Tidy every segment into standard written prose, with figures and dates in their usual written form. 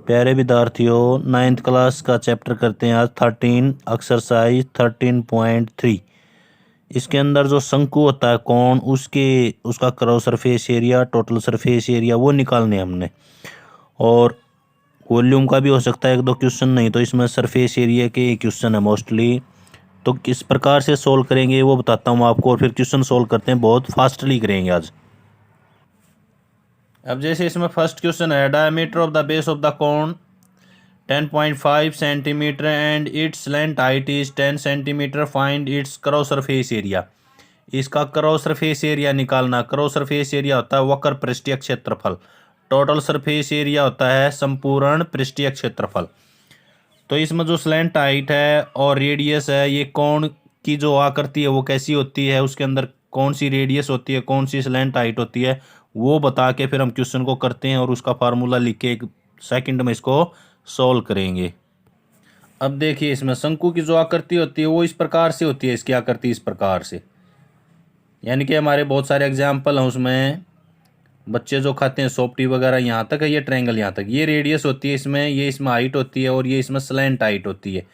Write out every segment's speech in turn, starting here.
प्यारे विद्यार्थियों, 9th class का चैप्टर करते हैं आज 13 एक्सरसाइज 13.3। इसके अंदर जो शंकु होता है कौन, उसका cross surface area, total surface area वो निकालने हमने। और वॉल्यूम का भी हो सकता है एक दो क्वेश्चन, नहीं तो इसमें सरफेस एरिया के क्वेश्चन है मोस्टली। तो किस प्रकार से सोल्व करेंगे वो बताता हूँ आपको, और फिर क्वेश्चन सोल्व करते हैं, बहुत फास्टली करेंगे आज। अब जैसे इसमें फर्स्ट क्वेश्चन है, diameter of the base of the cone 10.5 centimetre and its length height is 10 centimetre, find its cross surface area. इसका क्रॉस सरफेस एरिया निकालना। क्रॉस सरफेस एरिया होता है वक्र पृष्ठीय क्षेत्रफल। टोटल सरफेस एरिया होता है संपूर्ण पृष्ठीय क्षेत्रफल। तो इसमें जो स्लैंट हाइट है और रेडियस है, ये कोण की जो आकृति है वो कैसी होती है, उसके अंदर कौन सी रेडियस होती है, कौन सी स्लैंट हाइट होती है, वो बता के फिर हम क्वेश्चन को करते हैं और उसका फार्मूला लिख के 1 सेकंड में इसको सॉल्व करेंगे। अब देखिए, इसमें शंकु की जो आकृति होती है वो इस प्रकार से होती है, इसकी आकृति इस प्रकार से। यानी कि हमारे बहुत सारे एग्जाम्पल हैं उसमें, बच्चे जो खाते हैं सॉफ्टी वगैरह, यहाँ तक है ये ट्रायंगल, यहाँ तक ये रेडियस होती है इसमें, ये इसमें हाइट होती है और ये इसमें स्लैंट हाइट होती है।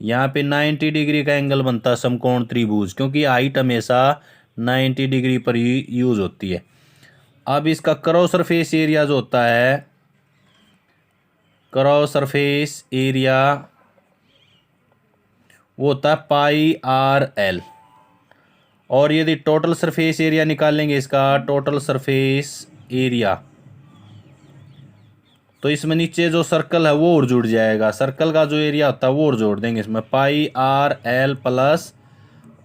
यहाँ पे 90 डिग्री का एंगल बनता है समकोण त्रिभुज, क्योंकि हाइट हमेशा 90 डिग्री पर ही यूज होती है। अब इसका क्रॉस सरफेस एरिया जो होता है, क्रॉस सरफेस एरिया वो होता है πr/l। और यदि टोटल सरफेस एरिया निकालेंगे, इसका टोटल सरफेस एरिया, तो इसमें नीचे जो सर्कल है वो और जुड़ जाएगा। सर्कल का जो एरिया होता है वो और जोड़ देंगे इसमें, πr/l प्लस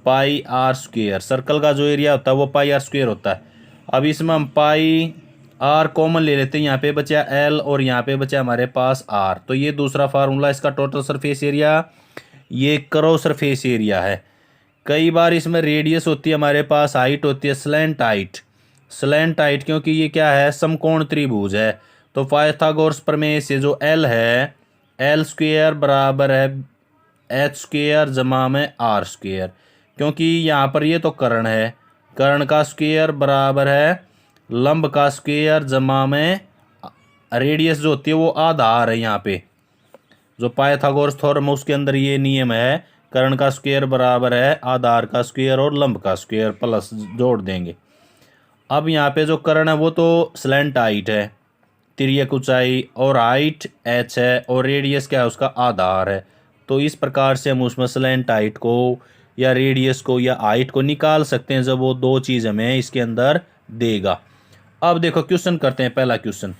πr²। सर्कल का जो एरिया होता है वो πr² होता है। अब इसमें हम πr कॉमन ले लेते हैं, यहाँ पे बचा l और यहाँ पे बचा हमारे पास r। तो ये दूसरा फार्मूला इसका टोटल सरफेस एरिया, ये क्रॉस सरफेस एरिया है। कई बार इसमें रेडियस होती है हमारे पास, हाइट होती है स्लैंट हाइट। स्लैंट हाइट क्योंकि ये क्या है, समकोण त्रिभुज है। तो पाइथागोरस प्रमेय से जो l है, l² बराबर है h² जमा में r²। क्योंकि यहाँ पर ये तो कर्ण है, कर्ण का स्क्वायर बराबर है लंब का स्क्वायर जमा में रेडियस जो होती है वो आधार है। यहाँ पे जो पाइथागोरस थ्योरम है उसके अंदर ये नियम है, कर्ण का स्क्वायर बराबर है आधार का स्क्वायर और लंब का स्क्वायर, प्लस जोड़ देंगे। अब यहाँ पे जो कर्ण है वो तो स्लैंट हाइट है, तिर्यक ऊंचाई, और हाइट h है और रेडियस क्या है उसका आधार है। तो इस प्रकार से हम उसमें स्लैंट हाइट को या रेडियस को या हाइट को निकाल सकते हैं जब वो दो चीज़ हमें इसके अंदर देगा। अब देखो क्वेश्चन करते हैं। पहला क्वेश्चन,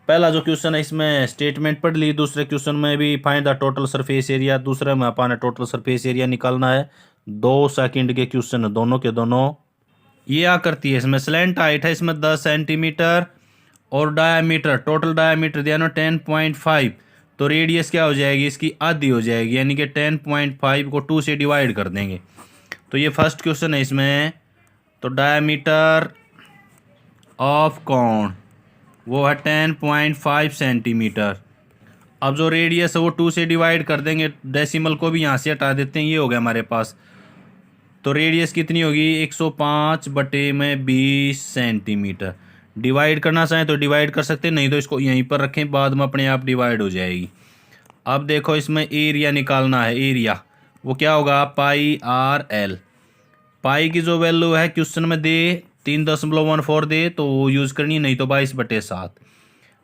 पहला जो क्वेश्चन है इसमें स्टेटमेंट पढ़ ली, दूसरे क्वेश्चन में भी find the total surface area, दूसरे में अपन टोटल सरफेस एरिया निकालना है। 2 सेकंड के क्वेश्चन है दोनों के दोनों। ये आकृति है, इसमें स्लैंट हाइट है इसमें 10 सेंटीमीटर और डायामीटर, टोटल डायामीटर दिया ना 10.5। तो रेडियस क्या हो जाएगी इसकी, आधी हो जाएगी, यानी कि 10.5 को 2 से डिवाइड कर देंगे। तो ये फर्स्ट क्वेश्चन है इसमें। तो डायामीटर ऑफ कोन वो है 10.5 सेंटीमीटर। अब जो रेडियस है वो 2 से डिवाइड कर देंगे, डेसिमल को भी यहाँ से हटा देते हैं, ये हो गया हमारे पास। तो रेडियस कितनी होगी, 105/20 सेंटीमीटर। डिवाइड करना चाहें तो डिवाइड कर सकते हैं, नहीं तो इसको यहीं पर रखें, बाद में अपने आप डिवाइड हो जाएगी। अब देखो इसमें एरिया निकालना है। एरिया वो क्या होगा, πr/l। पाई की जो वैल्यू है क्वेश्चन में दे 3.14 दे तो वो यूज़ करनी, नहीं तो 22/7।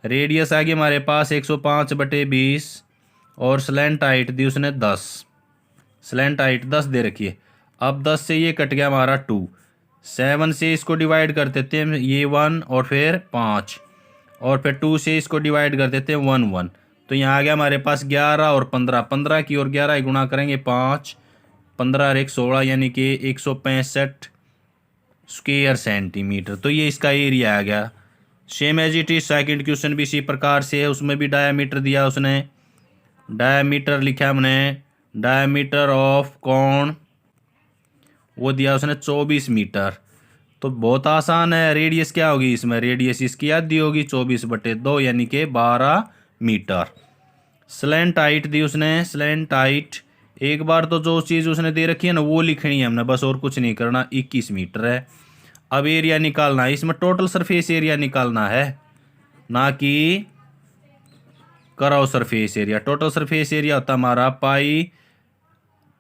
रेडियस आ गई हमारे पास 105/20 और स्लैंट हाइट दी उसने 10। स्लैंट हाइट 10 दे रखी है। अब 10 से ये कट गया हमारा 2, 7 से इसको डिवाइड कर देते हैं ये 1 और फिर 5, और फिर 2 से इसको डिवाइड कर देते हैं 1 1। तो यहाँ आ गया हमारे पास 11 और 15, 15 की और 11 गुणा करेंगे 5, 15 और 1 16, यानी कि 165 स्क्वायर सेंटीमीटर। तो ये इसका एरिया आ गया। Same as it is second question भी इसी प्रकार से है, उसमें भी डायामीटर दिया उसने, डायामीटर लिखा हमने, डायामीटर ऑफ कोन वो दिया उसने 24 मीटर। तो बहुत आसान है। रेडियस क्या होगी इसमें, रेडियस इसकी आधी होगी 24/2 यानी कि 12 मीटर। स्लैंट हाइट दी उसने, स्लैंट हाइट एक बार तो जो चीज़ उसने दे रखी है ना वो लिखनी है हमने, बस और कुछ नहीं करना, 21 मीटर है। अब एरिया निकालना है, इसमें टोटल सरफेस एरिया निकालना है, ना कि कराओ surface area. Total surface area होता है हमारा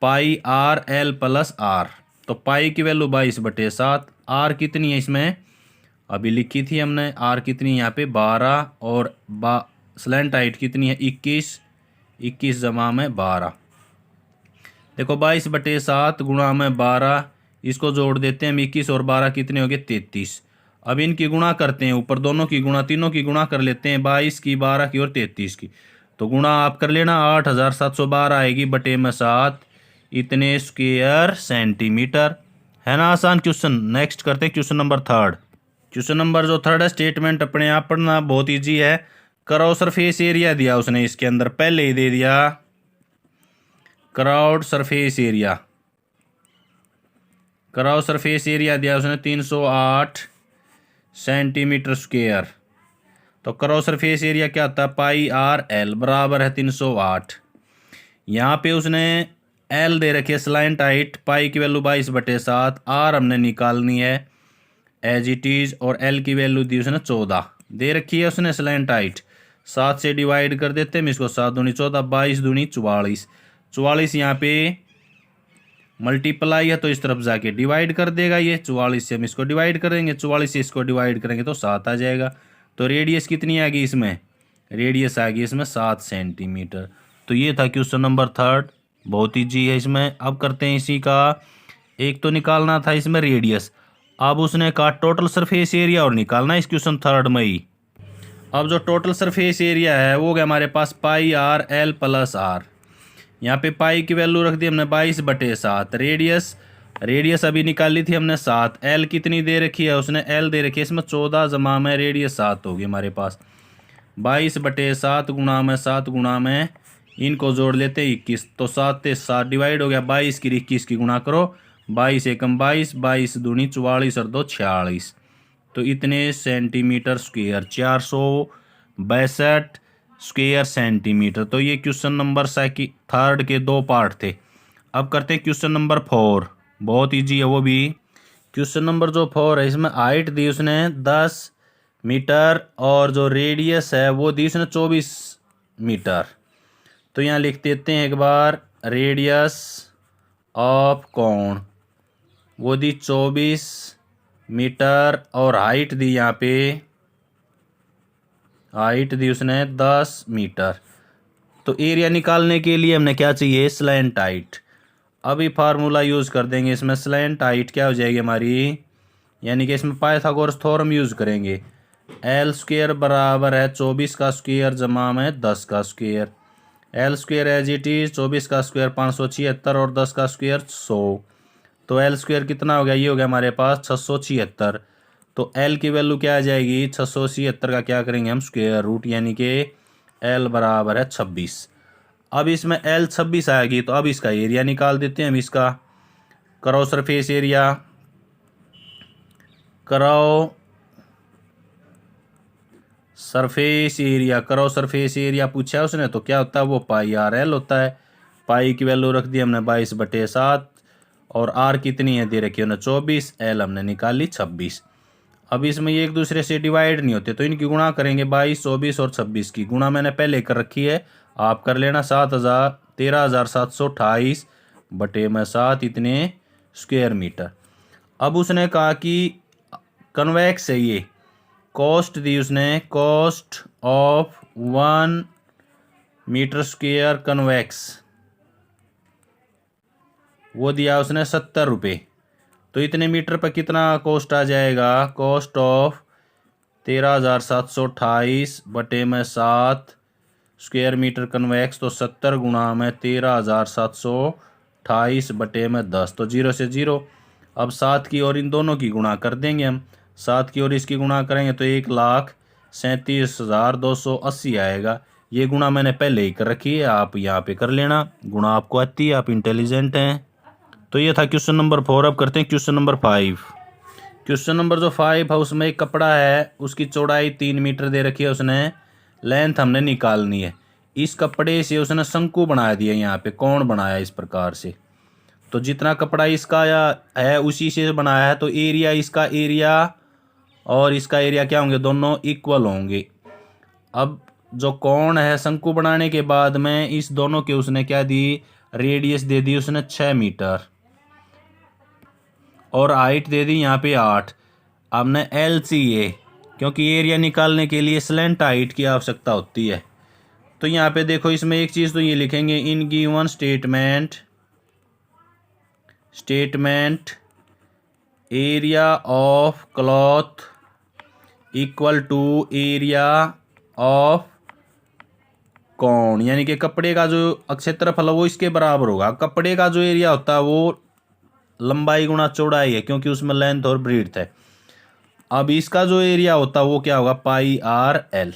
पाई आर एल प्लस आर। तो पाई की वैल्यू 22/7, आर कितनी है इसमें अभी लिखी थी हमने, आर कितनी है यहाँ पे 12, और स्लैंट हाइट कितनी है 21 जमा में 12। देखो 22/7 गुणा में 12, इसको जोड़ देते हैं हम, 21 और 12 कितने हो गए 33। अब इनकी गुणा करते हैं, ऊपर दोनों की गुणा, तीनों की गुणा कर लेते हैं, 22 की 12 की और 33 की। तो गुणा आप कर लेना, 8712 आएगी बटे में 7 इतने स्क्वायर सेंटीमीटर। है ना आसान क्वेश्चन। नेक्स्ट करते हैं क्वेश्चन नंबर 3। क्वेश्चन नंबर जो 3 है, स्टेटमेंट अपने आप पढ़ना बहुत ईजी है। कराओ सरफेस एरिया दिया उसने इसके अंदर, पहले ही दे दिया कराउड सरफेस एरिया। कराओ सरफेस एरिया दिया उसने 308 सेंटीमीटर स्क्वायर। तो कराओ सरफेस एरिया क्या होता है, पाई आर एल बराबर है 308। यहाँ पे उसने एल दे रखी है स्लैंट हाइट, पाई की वैल्यू 22/7, आर हमने निकालनी है एज इट इज, और एल की वैल्यू दी उसने 14 दे रखी है उसने स्लैंट हाइट। 7 से डिवाइड कर देते हैं इसको, 7 दूनी 14, 22 दूनी 44। 44 यहाँ पे मल्टीप्लाई है तो इस तरफ जाके डिवाइड कर देगा ये, 44 से हम इसको डिवाइड करेंगे, 44 से इसको डिवाइड करेंगे तो 7 आ जाएगा। तो रेडियस कितनी आ गई इसमें, रेडियस आ गई इसमें 7 सेंटीमीटर। तो ये था क्वेश्चन नंबर 3, बहुत ईजी है इसमें। अब करते हैं इसी का, एक तो निकालना था इसमें रेडियस, अब उसने कहा टोटल सरफेस एरिया और निकालना है इस क्वेश्चन 3 में ही। अब जो टोटल सरफेस एरिया है वो गया हमारे पास पाई आर एल प्लस आर। यहाँ पे पाई की वैल्यू रख दी हमने 22/7, रेडियस अभी निकाली थी हमने 7, एल कितनी दे रखी है उसने, एल दे रखी है इसमें 14 जमा में रेडियस 7 होगी हमारे पास। 22/7 गुणा में 7 गुणा में इनको जोड़ लेते 21, तो 7 से 7 डिवाइड हो गया, 22 की 21 की गुणा करो, 22 एकम 22, 22 दूनी 44 और 2 46। तो इतने सेंटीमीटर स्क्वायर, 462 स्क्वायर सेंटीमीटर। तो ये क्वेश्चन नंबर 3 के 2 पार्ट थे। अब करते हैं क्वेश्चन नंबर 4, बहुत इजी है वो भी। क्वेश्चन नंबर जो 4 है इसमें हाइट दी उसने 10 मीटर और जो रेडियस है वो दी उसने 24 मीटर। तो यहाँ लिख देते हैं एक बार, रेडियस ऑफ कोण वो दी 24 मीटर और हाइट दी यहाँ पे, हाइट दी उसने 10 मीटर। तो एरिया निकालने के लिए हमने क्या चाहिए, स्लैंट हाइट। अभी फार्मूला यूज़ कर देंगे इसमें, स्लैंट हाइट क्या हो जाएगी हमारी, यानी कि इसमें पाइथागोरस थ्योरम यूज़ करेंगे। एल स्क्वायर बराबर है 24 का स्क्वायर जमा में 10 का square. L square as it is, 24 का स्क्वायर 576 और 10 का स्क्वायर 100। तो एल स्क्वायर कितना हो गया, ये हो गया हमारे पास 676। तो एल की वैल्यू क्या आ जाएगी, 676 का क्या करेंगे हम स्क्वायर रूट, यानी कि एल बराबर है 26। अब इसमें एल 26 आएगी तो अब इसका एरिया निकाल देते हैं हम इसका। कराओ सरफेस एरिया, कराओ सरफेस एरिया, कराओ सरफेस एरिया पूछा है उसने, तो क्या होता है वो पाई आर एल होता है। पाई की वैल्यू रख दी हमने 22/7 और आर कितनी है दे रखी है 24, एल हमने निकाली 26। अब इसमें ये एक दूसरे से डिवाइड नहीं होते तो इनकी गुणा करेंगे, 22, 24 और 26 की गुणा मैंने पहले कर रखी है, आप कर लेना। 13,728 बटे में 7 इतने स्क्वायर मीटर। अब उसने कहा कि कन्वेक्स है ये, कॉस्ट दी उसने, cost of 1 metre square convex वो दिया उसने 70 रुपये। तो इतने मीटर पर कितना कॉस्ट आ जाएगा, कॉस्ट ऑफ 13,728 बटे में 7 स्क्वायर मीटर कन्वेक्स, तो 70 गुणा में 13,728 बटे में 10, तो 0 से 0। अब 7 की और इन दोनों की गुणा कर देंगे हम, 7 की और इसकी गुणा करेंगे तो 1,37,280 आएगा। ये गुणा मैंने पहले ही कर रखी है, आप यहाँ पे कर लेना, गुणा आपको आती है, आप इंटेलिजेंट हैं। तो ये था क्वेश्चन नंबर 4। अब करते हैं क्वेश्चन नंबर 5। क्वेश्चन नंबर जो 5 है उसमें एक कपड़ा है, उसकी चौड़ाई 3 मीटर दे रखी है उसने, लेंथ हमने निकालनी है। इस कपड़े से उसने शंकु बना दिया, यहाँ पे कौन बनाया इस प्रकार से। तो जितना कपड़ा इसका है उसी से बनाया है, तो एरिया इसका एरिया और इसका एरिया क्या होंगे, दोनों इक्वल होंगे। अब जो कोण है शंकु बनाने के बाद में इस दोनों के उसने क्या दी, रेडियस दे दी उसने 6 मीटर और हाइट दे दी यहाँ पे 8। हमने एल चाहिए क्योंकि एरिया निकालने के लिए स्लैंट हाइट की आवश्यकता होती है। तो यहाँ पे देखो इसमें एक चीज़ तो ये लिखेंगे, in given statement area of cloth equal to area of cone, यानी कि कपड़े का जो क्षेत्रफल है वो इसके बराबर होगा। कपड़े का जो एरिया होता है वो लंबाई गुणा चौड़ाई है क्योंकि उसमें लेंथ और ब्रीड्थ है। अब इसका जो एरिया होता है वो क्या होगा, पाई आर एल।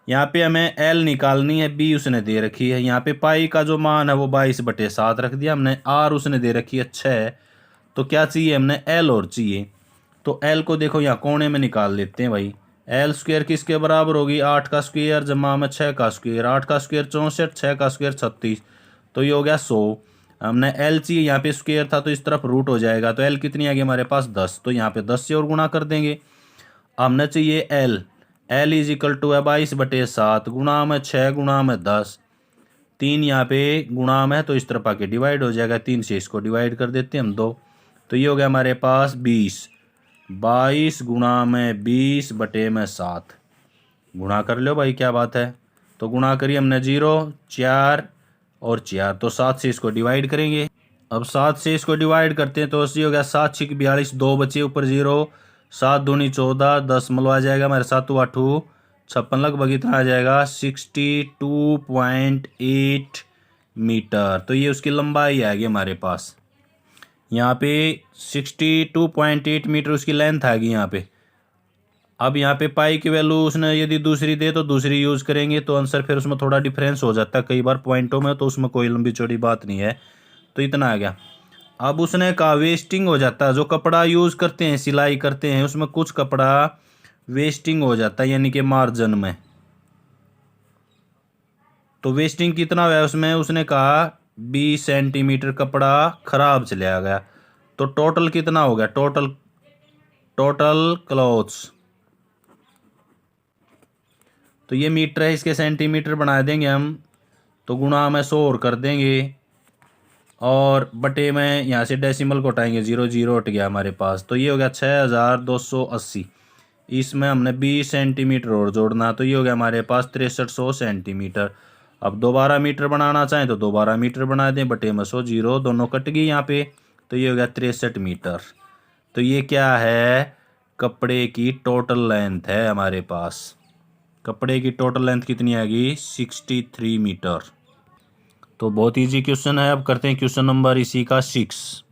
यहाँ पे हमें एल निकालनी है, बी उसने दे रखी है। यहाँ पे पाई का जो मान है वो 22/7 रख दिया हमने, आर उसने दे रखी है 6। तो क्या चाहिए हमने, एल और चाहिए। तो एल को देखो यहाँ कोने में निकाल लेते हैं भाई। एल स्क्वायर किसके बराबर होगी, 8 का स्क्वायर जमा में 6 का स्क्वायर। 8 का स्क्वायर 64, 6 का स्क्वायर 36, तो ये हो गया 100। हमने एल चाहिए, यहाँ पे स्क्वायर था तो इस तरफ रूट हो जाएगा। तो एल कितनी आ गई हमारे पास 10, तो यहाँ पे 10 से और गुणा कर देंगे। हमने चाहिए L, L is equal to है 22/7 गुणा में 6 गुणा में 10, 3 यहाँ पे गुणा में है तो इस तरफ आके डिवाइड हो जाएगा। 3 से इसको डिवाइड कर देते हैं हम 2, तो ये हो गया हमारे पास 20। 22 गुणा में 20/7 गुणा कर लो भाई, क्या बात है। तो गुणा करिए हमने 0, 4 और 4, तो 7 से इसको डिवाइड करेंगे। अब 7 से इसको डिवाइड करते हैं तो 80 हो गया। 7 6 42, 2 बचे ऊपर 0, 7 दूनी 14, 10 मलवा जाएगा हमारे 7 8 56, लगभग इतना आ जाएगा 62.8 मीटर। तो ये उसकी लंबाई आएगी हमारे पास। यहाँ पे 62.8 मीटर उसकी लेंथ आएगी यहाँ पे। अब यहाँ पे पाई की वैल्यू उसने यदि दूसरी दे तो दूसरी यूज़ करेंगे, तो आंसर फिर उसमें थोड़ा डिफरेंस हो जाता है कई बार पॉइंटों में, तो उसमें कोई लंबी चौड़ी बात नहीं है। तो इतना आ गया। अब उसने कहा वेस्टिंग हो जाता है, जो कपड़ा यूज़ करते हैं सिलाई करते हैं उसमें कुछ कपड़ा वेस्टिंग हो जाता है यानी कि मार्जिन में। तो वेस्टिंग कितना हुआ उसमें, उसने कहा 20 सेंटीमीटर कपड़ा खराब चला गया। तो टोटल कितना हो गया, टोटल क्लॉथ्स, तो ये मीटर है इसके सेंटीमीटर बना देंगे हम, तो गुणा में 100 और कर देंगे और बटे में यहाँ से डेसिमल को हटाएंगे, 0 0 हट गया हमारे पास। तो ये हो गया 6280। इसमें हमने 20 सेंटीमीटर और जोड़ना, तो ये हो गया हमारे पास 6300 सेंटीमीटर। अब दोबारा मीटर बनाना चाहें तो दोबारा मीटर बना दें, बटे में 100, 0 दोनों कट गई यहाँ पे, तो ये हो गया 63 मीटर। तो ये क्या है, कपड़े की टोटल लेंथ है हमारे पास। कपड़े की टोटल लेंथ कितनी आएगी, 63 मीटर। तो बहुत इजी क्वेश्चन है। अब करते हैं क्वेश्चन नंबर इसी का 6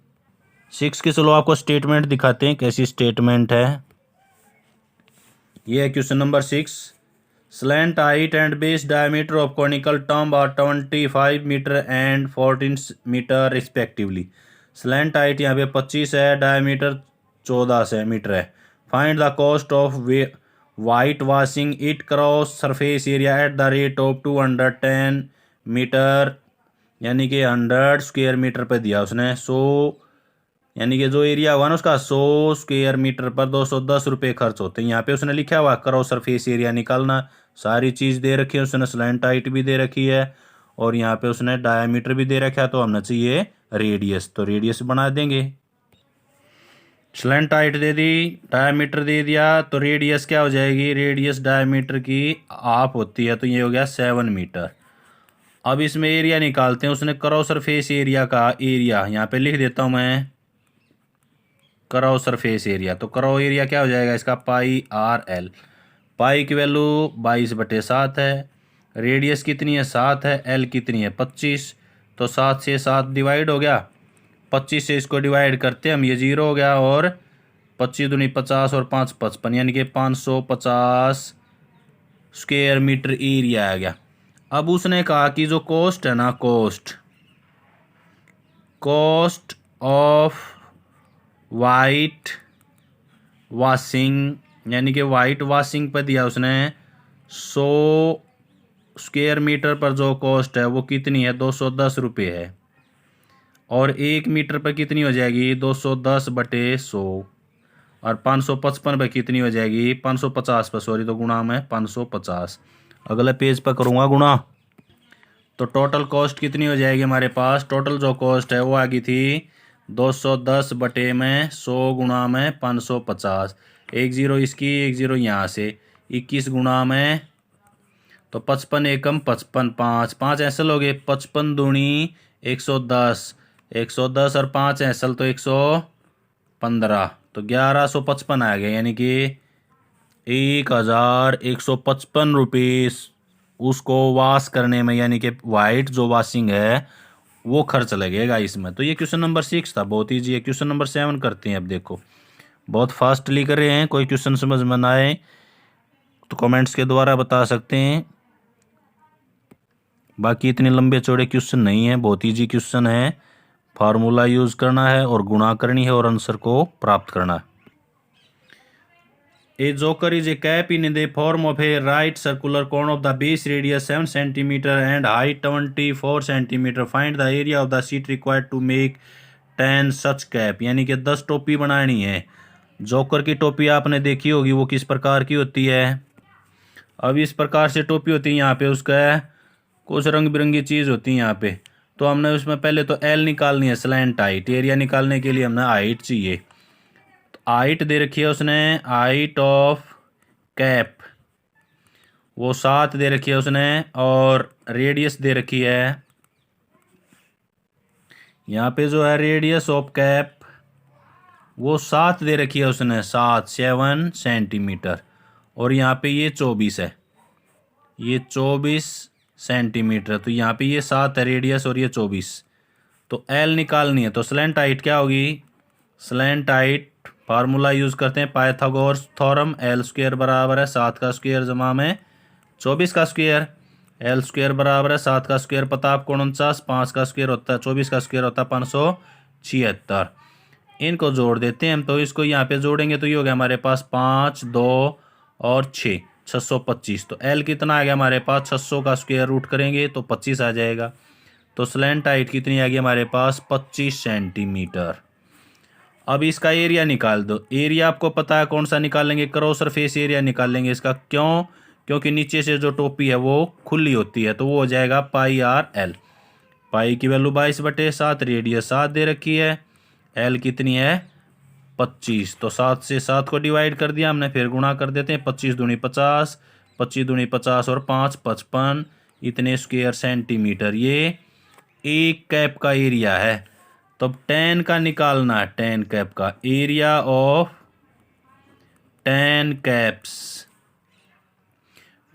के। चलो आपको स्टेटमेंट दिखाते हैं कैसी स्टेटमेंट है। ये है question number 6। Slant height and base diameter of conical term are 25 metre and 14 metre respectively. Slant height यहाँ पे 25 है, डायमीटर 14 मीटर है। Find the cost of white washing it cross surface area at the rate of 210 metre, यानी कि 100 square metre पर दिया उसने। 100 यानी कि जो एरिया हुआ ना उसका 100 स्क्वायर मीटर पर 210 रुपये खर्च होते हैं। यहाँ पे उसने लिखा हुआ क्रॉस सरफेस एरिया निकालना, सारी चीज़ दे रखी है उसने, स्लैंट हाइट भी दे रखी है और यहाँ पे उसने डायमीटर भी दे रखा है। तो हमने चाहिए रेडियस, तो रेडियस बना देंगे। स्लैंट हाइट दे दी, डायमीटर दे दिया, तो रेडियस क्या हो जाएगी, रेडियस डायमीटर की हाफ होती है, तो ये हो गया 7 मीटर। अब इसमें एरिया निकालते हैं। उसने क्रॉस सरफेस एरिया का एरिया यहाँ पे लिख देता हूँ मैं, क्रॉस सरफेस एरिया। तो क्रॉस एरिया क्या हो जाएगा इसका, पाई आर एल। पाई की वैल्यू 22/7 है, रेडियस कितनी है 7 है, एल कितनी है 25। तो 7 से 7 डिवाइड हो गया, 25 से इसको डिवाइड करते हैं हम, ये 0 हो गया और 25 दूनी 50 और 5 55, यानी कि 550 स्क्वायर मीटर एरिया आ गया। अब उसने कहा कि जो कॉस्ट है ना, कॉस्ट ऑफ वाइट वॉशिंग, यानी कि वाइट वॉशिंग पर दिया उसने 100 स्क्वायर मीटर पर जो कॉस्ट है वो कितनी है, 210 रुपये है। और 1 मीटर पर कितनी हो जाएगी, 210/100, और 555 पर कितनी हो जाएगी, 550 पर, सॉरी, तो गुणा में 550। अगले पेज पर करूँगा गुणा। तो टोटल कॉस्ट कितनी हो जाएगी हमारे पास? टोटल जो कॉस्ट है वो आ गई थी 210 बटे में 100 गुणा में 550। एक ज़ीरो इसकी, एक ज़ीरो यहाँ से, 21 गुणा में, तो 55 एकम 55, 5 5 ऐसल हो गए, 55 दूनी 110, 110 और 5 ऐसल तो 115, तो 1155 आ गया, यानी कि 1155 रुपीज़ उसको वॉश करने में, यानी कि वाइट जो वॉशिंग है वो खर्च लगेगा इसमें। तो ये क्वेश्चन नंबर 6 था, बहुत ईजी है। क्वेश्चन नंबर 7 करते हैं। अब देखो बहुत फास्टली कर रहे हैं, कोई क्वेश्चन समझ में ना आए तो कमेंट्स के द्वारा बता सकते हैं। बाकी इतने लंबे चौड़े क्वेश्चन नहीं है, बहुत ईजी क्वेश्चन है। फार्मूला यूज़ करना है और गुणा करनी है और आंसर को प्राप्त करना है। A joker is a cap in the form of a right circular cone of the base radius 7 cm and height 24 cm. Find the area of the sheet required to make 10 such cap. यानी कि 10 टोपी बनानी है। Joker की टोपी आपने देखी होगी, वो किस प्रकार की होती है? अब इस प्रकार से टोपी होती है, यहाँ पे उसका कुछ रंग बिरंगी चीज़ होती है यहाँ पे। तो हमने उसमें पहले तो एल निकालनी है, स्लैंट हाइट। एरिया निकालने के लिए हमने हाइट चाहिए। हाइट दे रखी है उसने, हाइट ऑफ कैप वो 7 दे रखी है उसने, और रेडियस दे रखी है यहाँ पे जो है रेडियस ऑफ कैप वो 7 दे रखी है उसने, 7 सेंटीमीटर। और यहाँ पे ये 24 है, ये 24 सेंटीमीटर। तो यहाँ पे ये 7 है रेडियस और ये 24। तो एल निकालनी है। तो स्लैंट हाइट क्या होगी? स्लैंट हाइट फार्मूला यूज़ करते हैं पाइथागोरस थ्योरम। एल स्क्वायर बराबर है 7 का स्क्वायर जमा में 24 का स्क्वायर। एल स्क्वायर बराबर है 7 का स्क्वायर पता आपको 49, 5 का स्क्वायर होता है 24 का स्क्वायर होता है 576। इनको जोड़ देते हैं हम। तो इसको यहाँ पे जोड़ेंगे तो ये हो गया हमारे पास 5, 2 और 6, 625। तो एल कितना आ गया हमारे पास? 600 का स्क्वायर रूट करेंगे तो 25 आ जाएगा। तो स्लैंट हाइट कितनी आ गई हमारे पास? 25 सेंटीमीटर। अब इसका एरिया निकाल दो। एरिया आपको पता है कौन सा निकालेंगे? क्रॉस सरफेस एरिया निकालेंगे इसका। क्यों? क्योंकि नीचे से जो टोपी है वो खुली होती है, तो वो हो जाएगा पाई आर एल। पाई की वैल्यू 22/7, रेडियस 7 दे रखी है, एल कितनी है? 25। तो 7 से 7 को डिवाइड कर दिया हमने, फिर गुणा कर देते हैं। 25 दूनी 50, 25 दूनी 50 और 5 55, इतने स्क्वायर सेंटीमीटर ये एक कैप का एरिया है। तो अब 10 का निकालना है, 10 कैप का एरिया ऑफ 10 कैप्स,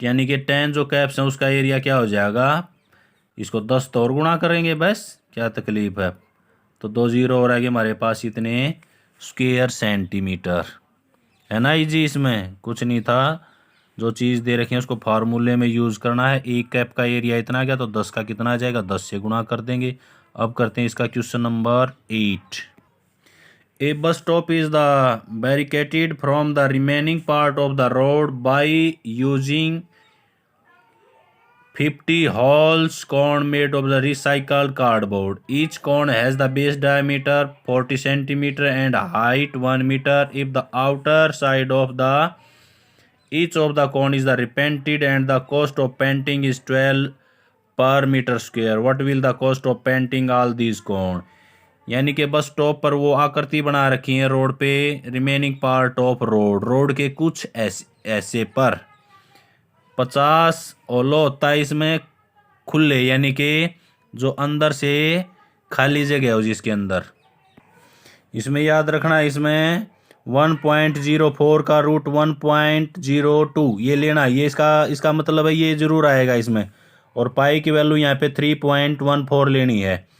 यानी कि 10 जो कैप्स हैं उसका एरिया क्या हो जाएगा? इसको 10 तो और गुणा करेंगे, बस क्या तकलीफ है। तो 2 जीरो और आगे हमारे पास इतने स्क्वायर सेंटीमीटर है ना। इजी, इसमें कुछ नहीं था। जो चीज़ दे रखी है उसको फार्मूले में यूज़ करना है। एक कैप का एरिया इतना आ गया, तो 10 का कितना आ जाएगा? 10 से गुणा कर देंगे। अब करते हैं इसका question number 8। A bus stop is the barricaded from the remaining part of the road by using 50 holes cone made of the recycled cardboard. Each cone has the base diameter 40 centimeter and height 1 meter. If the outer side of the each of the cone is the repainted and the cost of painting is 12 per meter square, what will the cost of painting all these cone? यानी कि bus stop पर वो आकृति बना रखी है road पे, remaining part of road, road के कुछ ऐसे पर 50 ओलो होता है इसमें खुले, यानी कि जो अंदर से खाली जगह हो जिसके अंदर। इसमें याद रखना है, इसमें 1.04 का रूट 1.02 ये लेना, ये इसका मतलब है ये जरूर आएगा इसमें। और पाई की वैल्यू यहाँ पे 3.14 लेनी है।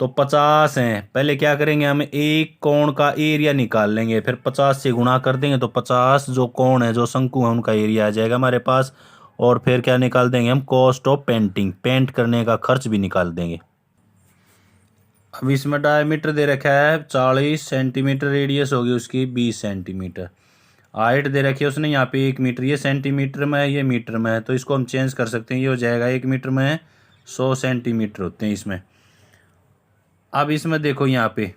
तो 50 हैं, पहले क्या करेंगे हम एक कोण का एरिया निकाल लेंगे, फिर 50 से गुणा कर देंगे। तो 50 जो कोण है, जो शंकु है, उनका एरिया आ जाएगा हमारे पास। और फिर क्या निकाल देंगे हम? कॉस्ट ऑफ पेंटिंग, पेंट करने का खर्च भी निकाल देंगे। अब इसमें डायमीटर दे रखा है 40 सेंटीमीटर, रेडियस होगी उसकी 20 सेंटीमीटर। हाइट दे रखी है उसने यहाँ पे 1 मीटर, ये सेंटीमीटर में है, ये मीटर में है, तो इसको हम चेंज कर सकते हैं। ये हो जाएगा 1 मीटर में 100 सेंटीमीटर होते हैं इसमें। अब इसमें देखो यहाँ पे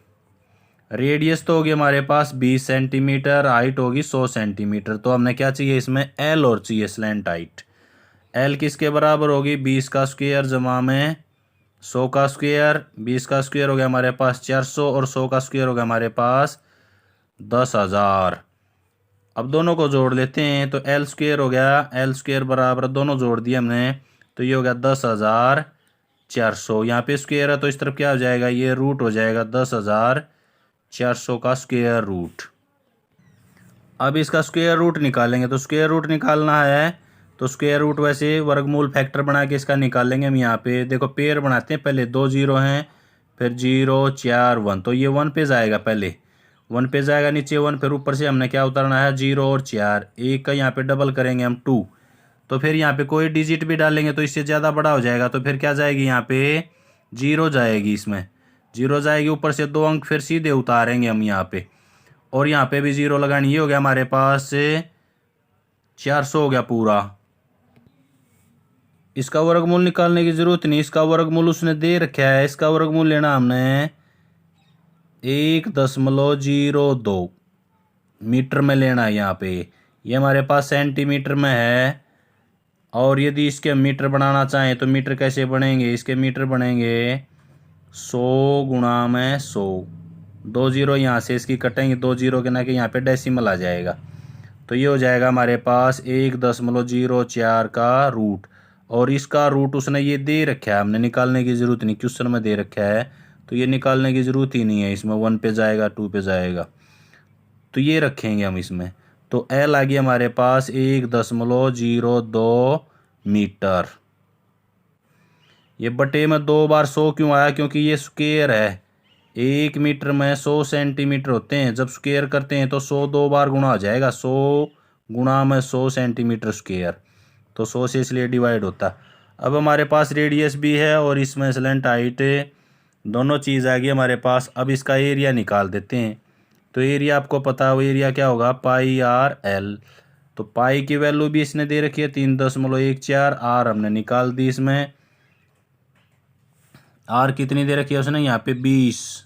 रेडियस तो होगी हमारे पास 20 सेंटीमीटर, हाइट होगी 100 सेंटीमीटर। तो हमने क्या चाहिए इसमें? एल और चाहिए स्लैंट हाइट। एल किसके बराबर होगी, 20 का स्क्वायर जमा में 100 का स्क्वायर। 20 का स्क्वायर हो गया हमारे पास 400 और 100 का स्क्वायर हो गया हमारे पास 10,000। अब दोनों को जोड़ लेते हैं तो एल स्क्वायर हो गया, एल स्क्वायर बराबर दोनों जोड़ दिए हमने तो ये हो गया 10,400। यहाँ पे स्क्वायर है तो इस तरफ क्या हो जाएगा, ये रूट हो जाएगा 10,400 का स्क्वायर रूट। अब इसका स्क्वायर रूट निकालेंगे तो स्क्वायर रूट निकालना है तो स्क्वायर रूट वैसे वर्गमूल फैक्टर बना के इसका निकालेंगे हम। यहाँ पे देखो पेयर बनाते हैं, पहले 2 जीरो हैं, फिर 0 4 1, तो ये 1 पे जाएगा, पहले 1 पे जाएगा, नीचे 1, फिर ऊपर से हमने क्या उतारना है 0 और 4, एक का यहाँ पे डबल करेंगे हम 2, तो फिर यहाँ पे कोई डिजिट भी डालेंगे तो इससे ज़्यादा बड़ा हो जाएगा, तो फिर क्या जाएगी यहाँ पे 0 जाएगी, इसमें 0 जाएगी, ऊपर से 2 अंक फिर सीधे उतारेंगे हम यहाँ पे, और यहाँ पे भी 0 लगानी। ये हो गया हमारे पास 400 हो गया पूरा। इसका वर्गमूल निकालने की ज़रूरत नहीं, इसका वर्गमूल उसने दे रखा है, इसका वर्गमूल लेना हमने 1.02 मीटर में लेना है यहाँ पे, ये हमारे पास सेंटीमीटर में है। और यदि इसके मीटर बनाना चाहें तो मीटर कैसे बनेंगे, इसके मीटर बनेंगे 100 गुणा में 100, 2 जीरो यहाँ से इसकी कटेंगे, 2 जीरो के ना कि यहाँ पे डेसिमल आ जाएगा, तो ये हो जाएगा हमारे पास 1.04 का रूट। और इसका रूट उसने ये दे रखा है, हमने निकालने की ज़रूरत नहीं, क्वेश्चन में दे रखा है तो ये निकालने की ज़रूरत ही नहीं है, इसमें 1 पे जाएगा 2 पे जाएगा, तो ये रखेंगे हम इसमें। तो एल आ गया हमारे पास 1.02 मीटर। ये बटे में 2 बार 100 क्यों आया, क्योंकि ये स्क्वायर है, 1 मीटर में 100 सेंटीमीटर होते हैं, जब स्क्वायर करते हैं तो 100 2 बार गुणा हो जाएगा, 100 गुणा में 100 सेंटीमीटर स्क्वायर, तो 100 से इसलिए डिवाइड होता है। अब हमारे पास रेडियस भी है और इसमें स्लेंट हाइट, दोनों चीज़ आ गई हमारे पास। अब इसका एरिया निकाल देते हैं, तो एरिया आपको पता है, वो एरिया क्या होगा पाई आर एल। तो पाई की वैल्यू भी इसने दे रखी है 3.14, आर हमने निकाल दी, इसमें आर कितनी दे रखी है उसने यहाँ पे 20,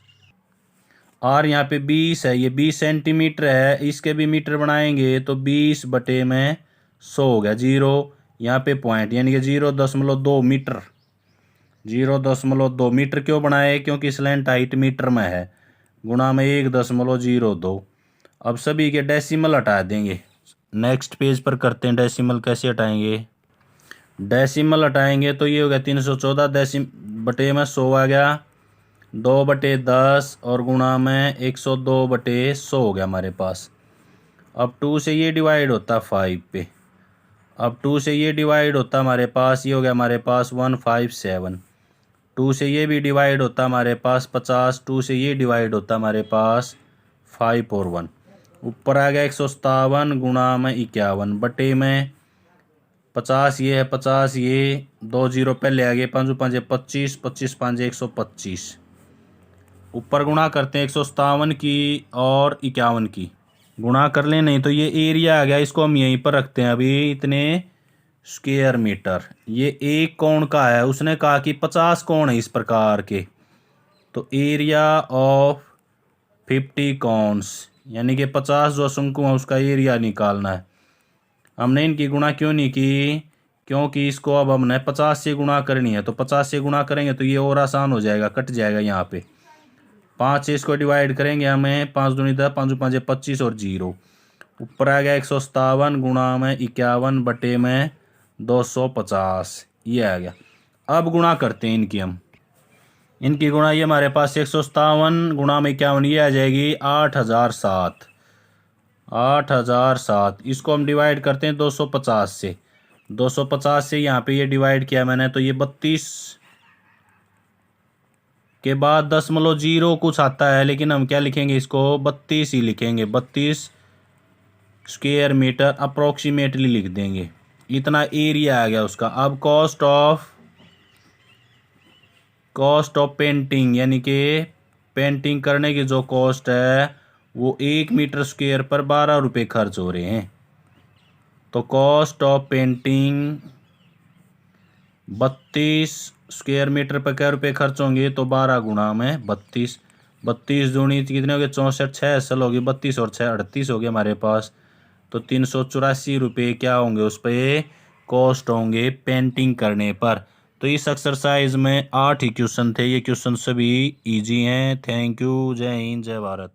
आर यहाँ पे 20 है, ये 20 सेंटीमीटर है, इसके भी मीटर बनाएंगे तो 20 बटे में 100 हो गया, 0 यहाँ पे पॉइंट यानी कि 0.2 मीटर, 0.2 मीटर क्यों बनाए, क्योंकि स्लेंट हाइट मीटर में है, गुणा में 1.02। अब सभी के डेसिमल हटा देंगे, नेक्स्ट पेज पर करते हैं डेसिमल कैसे हटाएंगे। डेसिमल हटाएंगे तो ये हो गया 314 बटे में 100 आ गया, 2/10 और गुणा में 102/100 हो गया हमारे पास। अब 2 से ये डिवाइड होता 5 पे, अब 2 से ये डिवाइड होता हमारे पास, ये हो गया हमारे पास 157, 2 से ये भी डिवाइड होता हमारे पास 50, 2 से ये डिवाइड होता हमारे पास 5 और 1, ऊपर आ गया 157 गुणा में 51 बटे में 50, ये है 50, ये 2 जीरो पहले आ गए, 5 5 25, 25 5 125, ऊपर गुणा करते हैं 157 की और 51 की, गुणा कर लें, नहीं तो ये एरिया आ गया, इसको हम यहीं पर रखते हैं अभी, इतने स्क्वायर मीटर। ये एक कोण का है, उसने कहा कि 50 कोण है इस प्रकार के, तो एरिया ऑफ 50 कोन्स यानी कि 50 जो शंकु है उसका एरिया निकालना है। हमने इनकी गुणा क्यों नहीं की, क्योंकि इसको अब हमने 50 से गुणा करनी है, तो 50 से गुणा करेंगे तो ये और आसान हो जाएगा, कट जाएगा यहाँ पे, 5 से इसको डिवाइड करेंगे हमें, 5 दूनी 10, 5 5 25 और 0, ऊपर आ गया 157 गुणा में 51 बटे में 250, ये आ गया। अब गुणा करते हैं इनकी हम, इनकी गुणा ये हमारे पास 157 गुणा में 51 ये आ जाएगी 8007, 8007, इसको हम डिवाइड करते हैं 250 से, 250 से यहाँ पे ये डिवाइड किया मैंने तो ये 32 के बाद 0.0 कुछ आता है, लेकिन हम क्या लिखेंगे इसको 32 ही लिखेंगे, 32 स्क्वायर मीटर अप्रोक्सीमेटली लिख देंगे, इतना एरिया आ गया उसका। अब कॉस्ट ऑफ पेंटिंग यानी कि पेंटिंग करने की जो कॉस्ट है वो 1 मीटर स्क्वायर पर 12 रुपये खर्च हो रहे हैं, तो cost of painting 32 square metre पर क्या रुपये खर्च होंगे, तो 12 गुणा में 32, 32 दूनी कितने हो गए 64, 6 असल होगी 32 और 6 38 हो गए हमारे पास, तो 384 रुपये क्या होंगे उस पर कॉस्ट होंगे पेंटिंग करने पर। तो इस एक्सरसाइज में 8 ही क्वेश्चन थे। ये क्वेश्चन सभी इजी हैं। Thank you. जय हिंद, जय भारत।